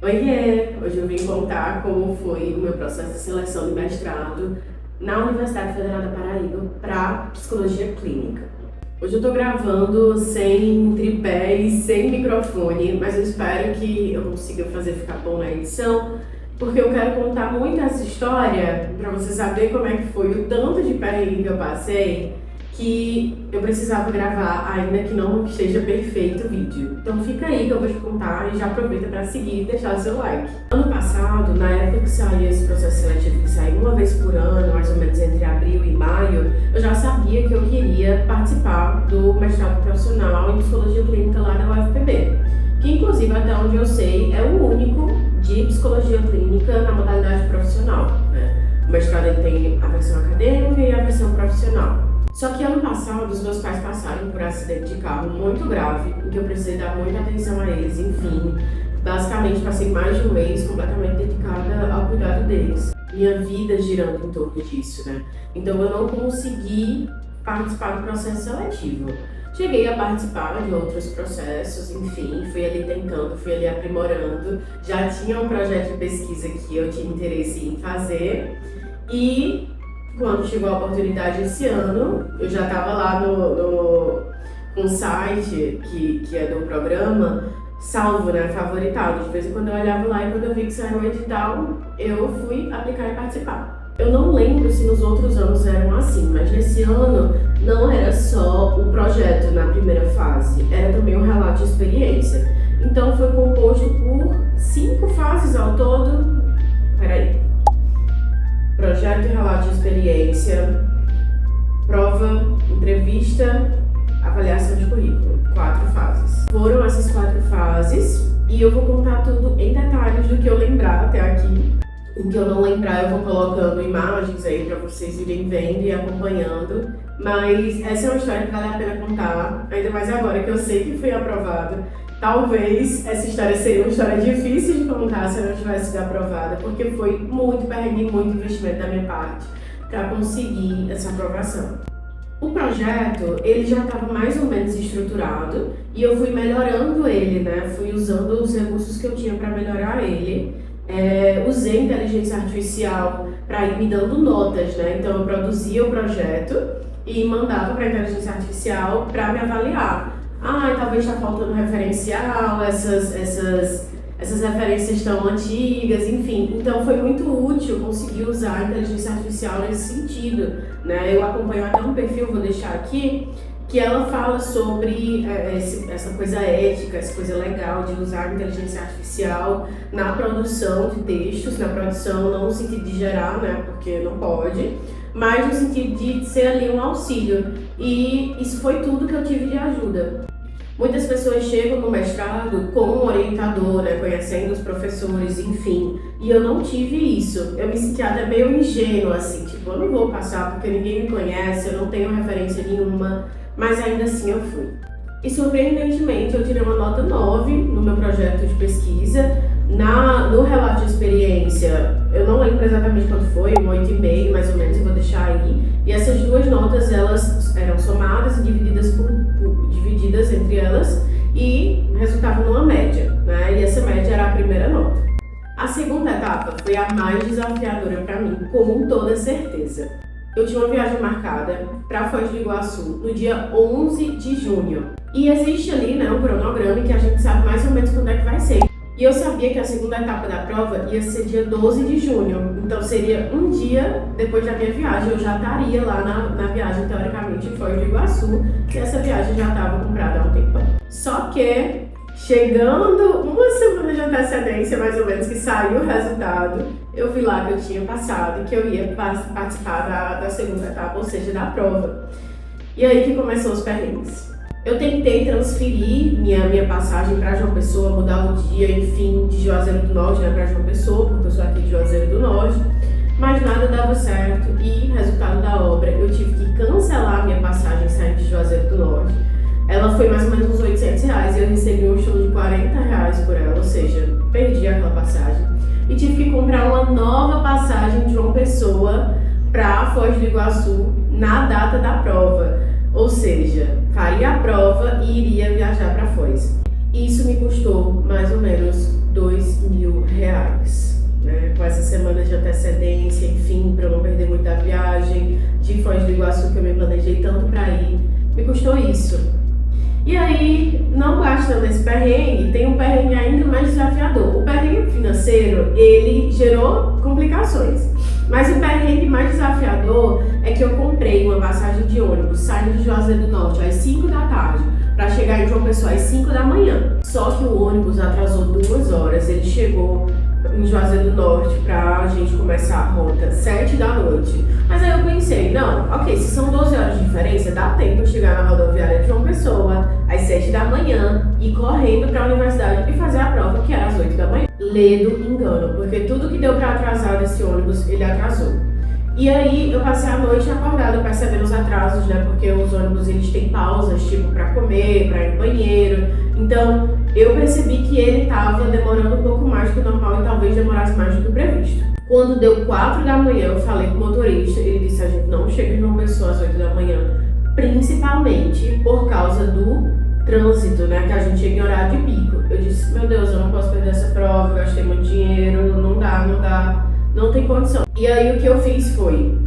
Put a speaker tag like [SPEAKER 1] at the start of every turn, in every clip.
[SPEAKER 1] Oiê! Hoje eu vim contar como foi o meu processo de seleção de mestrado na Universidade Federal da Paraíba para Psicologia Clínica. Hoje eu tô gravando sem tripé e sem microfone, mas eu espero que eu consiga fazer ficar bom na edição, porque eu quero contar muito essa história para você saber como é que foi o tanto de perrengue que eu passei, que eu precisava gravar ainda que não esteja perfeito o vídeo. Então fica aí que eu vou te contar e já aproveita para seguir e deixar o seu like. Ano passado, na época que saiu esse processo seletivo, que saiu uma vez por ano, mais ou menos entre abril e maio, eu já sabia que eu queria participar do mestrado profissional em Psicologia Clínica lá da UFPB, que inclusive até onde eu sei é o único de Psicologia Clínica na modalidade profissional, né? O mestrado ele tem a versão acadêmica e a versão profissional. Só que ano passado, os meus pais passaram por um acidente de carro muito grave, em que eu precisei dar muita atenção a eles, enfim. Basicamente, passei mais de um mês completamente dedicada ao cuidado deles. Minha vida girando em torno disso, né? Então eu não consegui participar do processo seletivo. Cheguei a participar de outros processos, enfim, fui ali tentando, fui ali aprimorando. Já tinha um projeto de pesquisa que eu tinha interesse em fazer e quando chegou a oportunidade esse ano, eu já estava lá no site que é do programa, salvo, né, favoritado. De vez em quando eu olhava lá e quando eu vi que saiu o edital, eu fui aplicar e participar. Eu não lembro se nos outros anos eram assim, mas nesse ano não era só o projeto na primeira fase, era também um relato de experiência. Então foi composto por 5 fases ao todo. Projeto e relato de experiência, prova, entrevista, avaliação de currículo. 4 fases. Foram essas 4 fases e eu vou contar tudo em detalhes do que eu lembrar até aqui. O que eu não lembrar eu vou colocando imagens aí para vocês irem vendo e acompanhando. Mas essa é uma história que vale a pena contar, ainda mais agora que eu sei que fui aprovada. Talvez essa história seria uma história difícil de contar se eu não tivesse sido aprovada, porque foi muito perrengue, muito investimento da minha parte para conseguir essa aprovação. O projeto, ele já estava mais ou menos estruturado e eu fui melhorando ele, né? Fui usando os recursos que eu tinha para melhorar ele. Usei inteligência artificial para ir me dando notas, né? Então eu produzia o projeto e mandava para a inteligência artificial para me avaliar. Talvez está faltando referencial, essas referências estão antigas, enfim. Então foi muito útil conseguir usar a inteligência artificial nesse sentido, né? Eu acompanho até um perfil, vou deixar aqui, que ela fala sobre essa coisa ética, essa coisa legal de usar a inteligência artificial na produção de textos, na produção não no sentido de gerar, né? Porque não pode, mas no sentido de ser ali um auxílio. E isso foi tudo que eu tive de ajuda. Muitas pessoas chegam no mestrado com um orientador, né, conhecendo os professores, enfim, e eu não tive isso. Eu me senti até meio ingênua, assim, tipo, eu não vou passar porque ninguém me conhece, eu não tenho referência nenhuma, mas ainda assim eu fui. E surpreendentemente eu tirei uma nota 9 no meu projeto de pesquisa. No relato de experiência, eu não lembro exatamente quanto foi, um 8,5 mais ou menos, eu vou deixar aí. E essas 2 notas, elas eram somadas e divididas entre elas e resultavam numa média, né? E essa média era a primeira nota. A segunda etapa foi a mais desafiadora para mim, com toda certeza. Eu tinha uma viagem marcada para Foz do Iguaçu no dia 11 de junho. E existe ali, né, um cronograma que a gente sabe mais ou menos quando é que vai ser. E eu sabia que a segunda etapa da prova ia ser dia 12 de junho, então seria um dia depois da minha viagem, eu já estaria lá na viagem, teoricamente, em Foz do Iguaçu, e essa viagem já estava comprada há um tempão. Só que, chegando uma semana de antecedência, mais ou menos, que saiu o resultado, eu vi lá que eu tinha passado e que eu ia participar da segunda etapa, ou seja, da prova. E aí que começou os perrengues. Eu tentei transferir minha passagem para João Pessoa, mudar o dia, enfim, de Juazeiro do Norte, né, para João Pessoa, porque eu sou aqui de Juazeiro do Norte, mas nada dava certo e, resultado da obra, eu tive que cancelar minha passagem saindo de Juazeiro do Norte. Ela foi mais ou menos uns R$800 e eu recebi um show de R$40 por ela, ou seja, perdi aquela passagem. E tive que comprar uma nova passagem de João Pessoa para Foz do Iguaçu na data da prova. Ou seja, faria a prova e iria viajar para Foz. Isso me custou mais ou menos R$2.000. semanas de antecedência, enfim, para eu não perder muito da viagem, de Foz do Iguaçu, que eu me planejei tanto para ir, me custou isso. E aí, não gastando esse perrengue, tem um perrengue ainda mais desafiador. O perrengue financeiro, ele gerou complicações. Mas o perrengue mais desafiador é que eu comprei uma passagem de ônibus saindo de Juazeiro do Norte às 5 da tarde para chegar em João Pessoa às 5 da manhã. Só que o ônibus atrasou 2 horas, ele chegou em Juazeiro do Norte pra gente começar a rota 7 da noite. Mas aí eu pensei, não, ok, se são 12 horas de diferença, dá tempo de chegar na rodoviária de João Pessoa às 7 da manhã, ir correndo pra universidade e fazer a prova, que era às 8 da manhã. Ledo engano, porque tudo que deu pra atrasar desse ônibus, ele atrasou. E aí eu passei a noite acordada percebendo os atrasos, né? Porque os ônibus eles têm pausas, tipo, pra comer, pra ir no banheiro. Então eu percebi que ele estava demorando um pouco mais do que o normal e talvez demorasse mais do que o previsto. Quando deu 4 da manhã, eu falei com o motorista, ele disse: a gente não chega em uma pessoa às 8 da manhã, principalmente por causa do trânsito, né? Que a gente chega em horário de pico. Eu disse: meu Deus, eu não posso perder essa prova, eu gastei muito dinheiro, não dá, não tem condição. E aí o que eu fiz foi,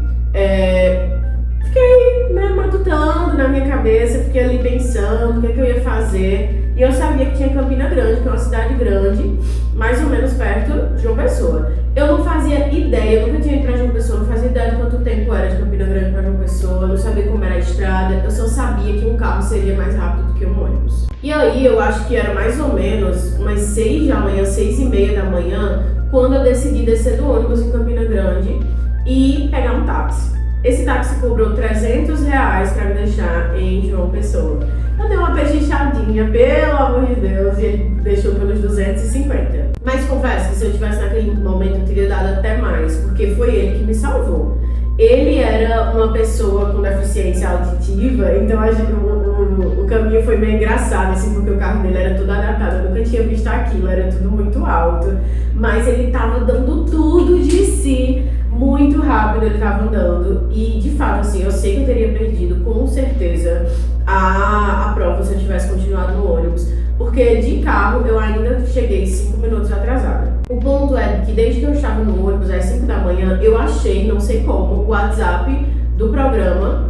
[SPEAKER 1] fiquei, né, matutando na minha cabeça, fiquei ali pensando o que eu ia fazer. E eu sabia que tinha Campina Grande, que é uma cidade grande, mais ou menos perto de João Pessoa. Eu não fazia ideia, eu nunca tinha ido pra João Pessoa, não fazia ideia de quanto tempo era de Campina Grande pra João Pessoa, eu não sabia como era a estrada, eu só sabia que um carro seria mais rápido do que um ônibus. E aí eu acho que era mais ou menos umas 6 da manhã, 6:30 da manhã, quando eu decidi descer do ônibus em Campina Grande e pegar um táxi. Esse táxi cobrou R$300 para me deixar em João Pessoa. Eu dei uma pechinchadinha, pelo amor de Deus, e ele deixou pelos 250. Mas confesso que se eu tivesse naquele momento eu teria dado até mais, porque foi ele que me salvou. Ele era uma pessoa com deficiência auditiva, então o caminho foi meio engraçado, assim, porque o carro dele era todo adaptado. Eu nunca tinha visto aquilo, era tudo muito alto. Mas ele estava dando tudo de si, muito rápido ele estava andando. E, de fato, assim, eu sei que eu teria perdido, com certeza, a prova se eu tivesse continuado no ônibus. Porque de carro eu ainda cheguei 5 minutos atrasada. O ponto é que desde que eu estava no ônibus às 5 da manhã, eu achei, não sei como, o WhatsApp do programa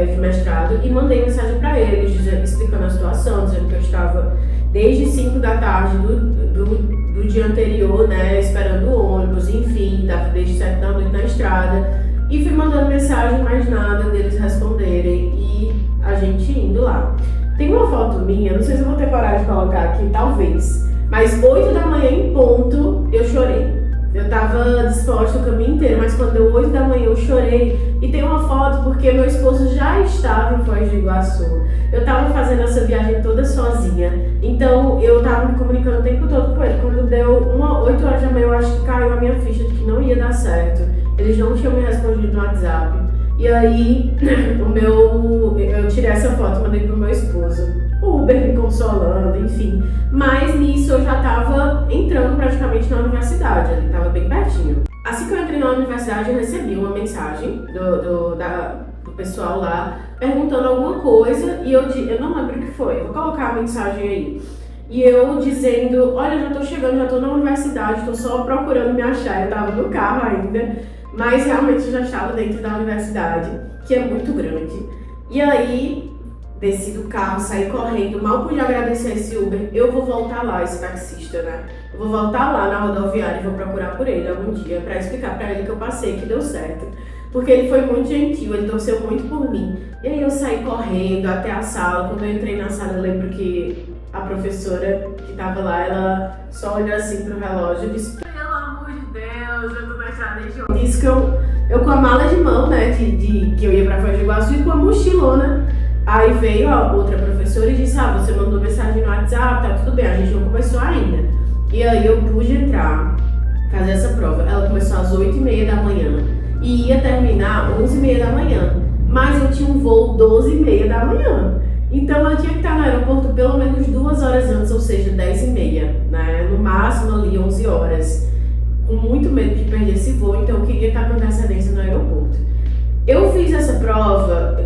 [SPEAKER 1] de mestrado e mandei mensagem para eles, explicando a situação, dizendo que eu estava desde 5 da tarde do dia anterior, né, esperando o ônibus, enfim, estava desde 7 da noite na estrada. E fui mandando mensagem, mais nada deles responderem e a gente indo lá. Tem uma foto minha, não sei se eu vou ter coragem de colocar aqui, talvez, mas 8 da manhã em ponto eu chorei. Eu tava disposta o caminho inteiro, mas quando deu 8 da manhã eu chorei. E tem uma foto porque meu esposo já estava em Foz do Iguaçu. Eu tava fazendo essa viagem toda sozinha, então eu tava me comunicando o tempo todo com ele. Quando deu 8 horas da manhã, eu acho que caiu a minha ficha de que não ia dar certo. Eles não tinham me respondido no WhatsApp. E aí, eu tirei essa foto e mandei pro meu esposo. O Uber me consolando, enfim. Mas nisso eu já estava entrando praticamente na universidade, ele estava bem pertinho. Assim que eu entrei na universidade, eu recebi uma mensagem do pessoal lá, perguntando alguma coisa, e eu não lembro o que foi, eu vou colocar a mensagem aí. E eu dizendo: olha, já tô chegando, já tô na universidade, tô só procurando me achar. Eu tava no carro ainda, mas realmente eu já estava dentro da universidade, que é muito grande. E aí, desci do carro, saí correndo, mal pude agradecer esse Uber. Eu vou voltar lá, esse taxista, né? Eu vou voltar lá na rodoviária e vou procurar por ele algum dia pra explicar pra ele que eu passei, que deu certo. Porque ele foi muito gentil, ele torceu muito por mim. E aí eu saí correndo até a sala. Quando eu entrei na sala, eu lembro que a professora que tava lá, ela só olhou assim pro relógio e disse: pelo amor de Deus, eu tô na estrada desde ontem. Disse que eu com a mala de mão, né, que eu ia pra Foz do Iguaçu e com a mochilona. Aí veio a outra professora e disse: ah, você mandou mensagem no WhatsApp, tá tudo bem, a gente não começou ainda. E aí eu pude entrar, fazer essa prova. Ela começou às 8:30 da manhã e ia terminar 11:30 da manhã. Mas eu tinha um voo 12:30 da manhã. Então eu tinha que estar no aeroporto pelo menos 2 horas antes, ou seja, 10:30, né? No máximo ali 11 horas. Com muito medo de perder esse voo, então eu queria estar com antecedência no aeroporto. Eu fiz essa prova,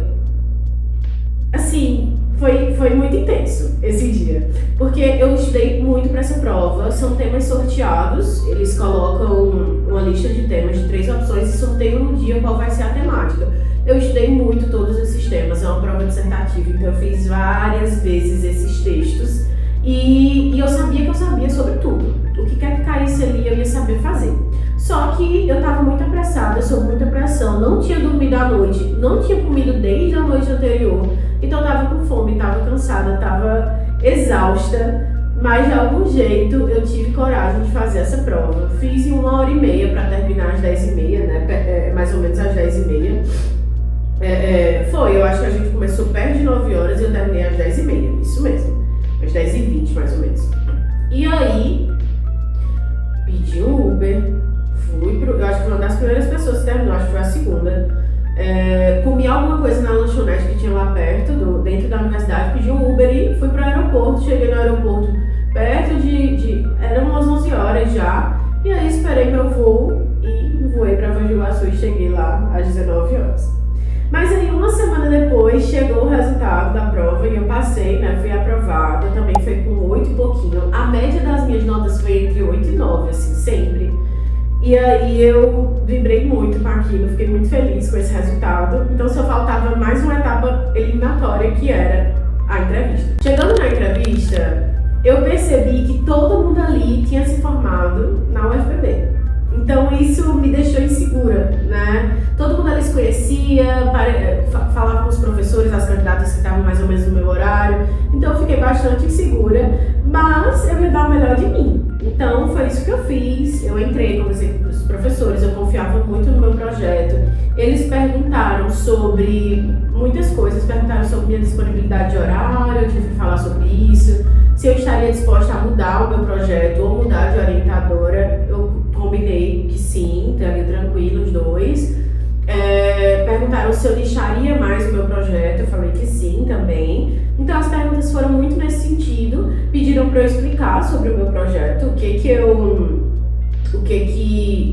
[SPEAKER 1] assim, Foi muito intenso esse dia, porque eu estudei muito para essa prova. São temas sorteados, eles colocam uma lista de temas de 3 opções e sorteiam no dia qual vai ser a temática. Eu estudei muito todos esses temas, é uma prova dissertativa, então eu fiz várias vezes esses textos e eu sabia que eu sabia sobre tudo. O que quer que caísse ali eu ia saber fazer. Só que eu estava muito apressada, sob muita pressão, não tinha dormido à noite, não tinha comido desde a noite anterior, então eu estava com fome, estava cansada, estava exausta, mas de algum jeito eu tive coragem de fazer essa prova. Fiz em 1h30 para terminar às 10h30, né? Mais ou menos às 10h30. Eu acho que a gente começou perto de 9 horas e eu terminei às 10h30, isso mesmo, às 10h20 mais ou menos. E aí, pedi um Uber, eu acho que foi uma das primeiras pessoas que terminou, acho que foi a segunda. Comi alguma coisa na lanchonete que tinha lá perto, dentro da universidade, pedi um Uber e fui para o aeroporto. Cheguei no aeroporto perto eram umas 11 horas já, e aí esperei meu voo e voei para Foz do Iguaçu e cheguei lá às 19 horas. Mas aí uma semana depois chegou o resultado da prova e eu passei, né, fui aprovada, também foi com 8 e pouquinho. A média das minhas notas foi entre 8 e 9, assim, sempre. E aí eu vibrei muito com aquilo, fiquei muito feliz com esse resultado. Então só faltava mais uma etapa eliminatória, que era a entrevista. Chegando na entrevista, eu percebi que todo mundo ali tinha se formado na UFPB. Então isso me deixou insegura, né? Todo mundo ali se conhecia, falava com os professores, as candidatas que estavam mais ou menos no meu horário. Então eu fiquei bastante insegura, mas eu ia dar o melhor de mim. Então foi isso que eu fiz, eu entrei, conversei com os professores, eu confiava muito no meu projeto. Eles perguntaram sobre muitas coisas, perguntaram sobre minha disponibilidade de horário, eu tive que falar sobre isso, se eu estaria disposta a mudar o meu projeto ou mudar de orientadora. Eu combinei que sim, estaria tranquilo os dois. Perguntaram se eu lixaria mais o meu projeto, eu falei que sim também. Então as perguntas foram muito nesse sentido, pediram para eu explicar sobre o meu projeto, o que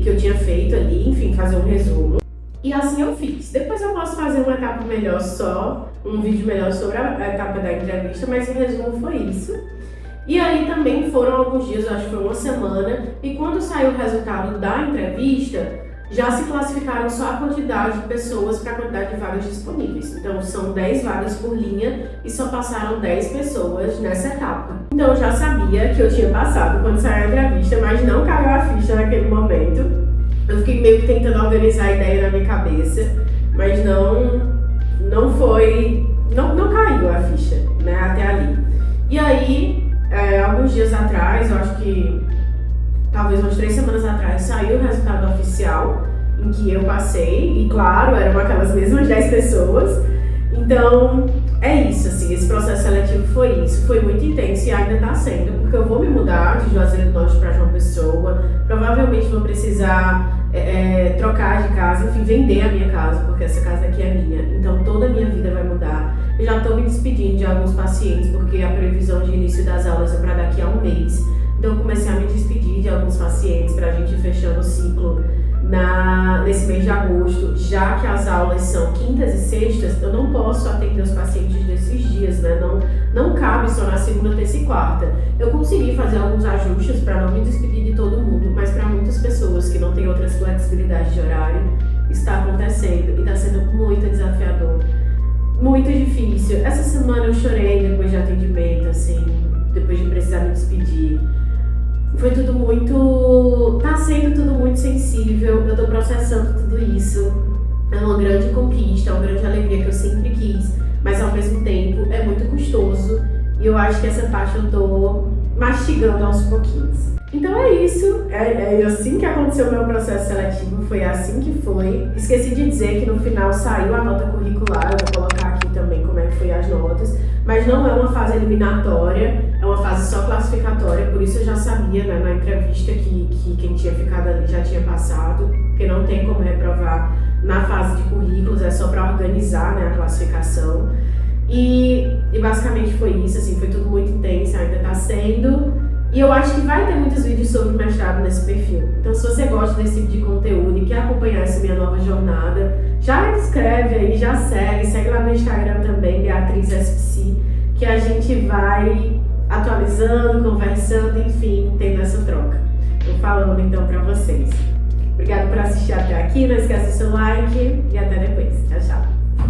[SPEAKER 1] eu tinha feito ali, enfim, fazer um resumo. E assim eu fiz. Depois eu posso fazer uma etapa melhor um vídeo melhor sobre a etapa da entrevista, mas em resumo foi isso. E aí também foram alguns dias, acho que foi uma semana, e quando saiu o resultado da entrevista, já se classificaram só a quantidade de pessoas para a quantidade de vagas disponíveis. Então são 10 vagas por linha e só passaram 10 pessoas nessa etapa. Então eu já sabia que eu tinha passado quando saiu a entrevista, mas não caiu a ficha naquele momento. Eu fiquei meio que tentando organizar a ideia na minha cabeça, mas não caiu a ficha, né, até ali. E aí, alguns dias atrás, eu acho que talvez umas 3 semanas atrás, saiu o resultado oficial em que eu passei, e claro, eram aquelas mesmas 10 pessoas. Então, é isso, assim, esse processo seletivo foi isso, foi muito intenso e ainda está sendo, porque eu vou me mudar de Juazeiro do Norte para João Pessoa, provavelmente vou precisar trocar de casa, enfim, vender a minha casa, porque essa casa aqui é minha, então toda a minha vida vai mudar. Eu já estou me despedindo de alguns pacientes, porque a previsão de início das aulas é para daqui a um mês. Então eu comecei a me despedir de alguns pacientes para a gente ir fechando o ciclo nesse mês de agosto. Já que as aulas são quintas e sextas, eu não posso atender os pacientes desses dias, né? Não cabe só na segunda, terça e quarta. Eu consegui fazer alguns ajustes para não me despedir de todo mundo, mas para muitas pessoas que não têm outras flexibilidades de horário, está acontecendo e está sendo muito desafiador, muito difícil. Essa semana eu chorei depois de atendimento, assim, depois de precisar me despedir. Foi tudo muito... Tá sendo tudo muito sensível, eu tô processando tudo isso. É uma grande conquista, é uma grande alegria que eu sempre quis, mas ao mesmo tempo é muito custoso e eu acho que essa parte eu tô mastigando aos pouquinhos. Então é isso, é assim que aconteceu o meu processo seletivo, foi assim que foi. Esqueci de dizer que no final saiu a nota curricular, eu vou colocar aqui também como é que foi as notas, mas não é uma fase eliminatória, é uma fase só classificatória, por isso eu já sabia, né, na entrevista que quem tinha ficado ali já tinha passado, porque não tem como reprovar na fase de currículos, é só para organizar, né, a classificação. E basicamente foi isso, assim, foi tudo muito intenso, ainda está sendo. E eu acho que vai ter muitos vídeos sobre mestrado nesse perfil. Então, se você gosta desse tipo de conteúdo e quer acompanhar essa minha nova jornada, já escreve aí, já segue lá no Instagram também, Beatriz SPC, que a gente vai atualizando, conversando, enfim, tendo essa troca. Tô falando então pra vocês. Obrigada por assistir até aqui, não esquece do seu like e até depois. Tchau, tchau.